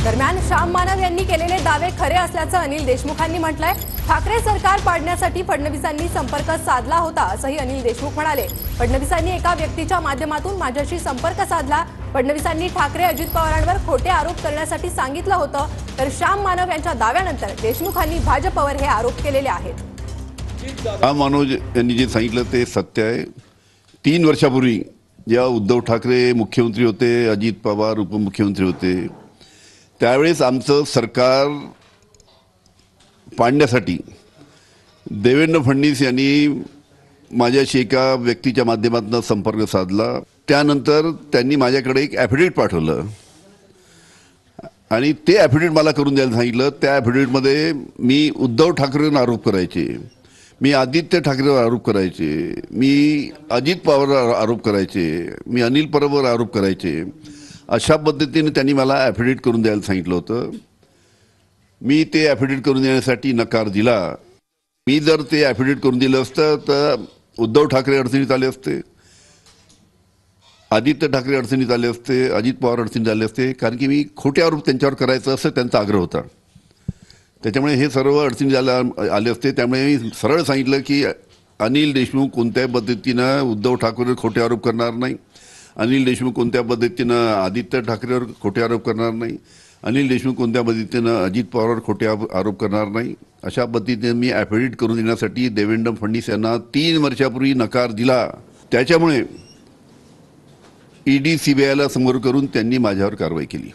दरम्यान श्याम मानव यांनी केलेले दावे खरे असल्याचं अनिल देशमुखांनी म्हटलंय। ठाकरे सरकार पाडण्यासाठी फडणवीसांनी संपर्क साधला होता असंही अनिल देशमुख म्हणाले। फडणवीसांनी एका व्यक्तीच्या माध्यमातून माझ्याशी संपर्क साधला। फडणवीसांनी ठाकरे अजित पवारांवर खोटे आरोप करण्यासाठी सांगितलं होतं, तर श्याम मानव यांच्या दाव्यानंतर देशमुखांनी भाजपवर हे आरोप केलेले आहेत। श्याम मानव यांनी जे सांगितलं ते सत्य आहे। 3 वर्षापूर्वी जेव्हा उद्धव ठाकरे मुख्यमंत्री होते, अजित पवार उपमुख्यमंत्री होते, त्यावेळेस आमचं सरकार पाडण्यासाठी देवेंद्र फडणवीस यांनी माझ्याशी एका व्यक्तीच्या माध्यमातून संपर्क साधला। त्यानंतर त्यांनी माझ्याकडे एक ॲफिडेविट पाठवलं आणि ते ॲफिडेविट मला करून द्यायला सांगितलं। त्या ॲफिडेविटमध्ये मी उद्धव ठाकरेंवर आरोप करायचे, मी आदित्य ठाकरेवर आरोप करायचे, मी अजित पवारवर आरोप करायचे, मी अनिल परबवर आरोप करायचे। अशा पद्धतीने त्यांनी मला ॲफिडेविट करून द्यायला सांगितलं होतं। मी ते ॲफिडेविट करून देण्यासाठी नकार दिला। मी जर ते ॲफिडेविट करून दिलं असतं तर उद्धव ठाकरे अडचणीत आले असते, आदित्य ठाकरे अडचणीत आले असते, अजित पवार अडचणीत आले असते, कारण की मी खोटे आरोप त्यांच्यावर करायचं असं त्यांचा आग्रह होता। त्याच्यामुळे हे सर्व अडचणी आले असते। त्यामुळे मी सरळ सांगितलं की अनिल देशमुख कोणत्याही पद्धतीनं उद्धव ठाकरेवर खोटे आरोप करणार नाही, अनिल देशमुख कोणत्या पद्धतीनं आदित्य ठाकरेवर खोटे आरोप करणार नाही, अनिल देशमुख कोणत्या पद्धतीनं अजित पवारवर खोटे आरोप करणार नाही। अशा पद्धतीने मी ॲफिडेविट करून देण्यासाठी देवेंद्र फडणवीस यांना 3 वर्षापूर्वी नकार दिला। त्याच्यामुळे ईडी सीबीआयला समोर करून त्यांनी माझ्यावर कारवाई केली।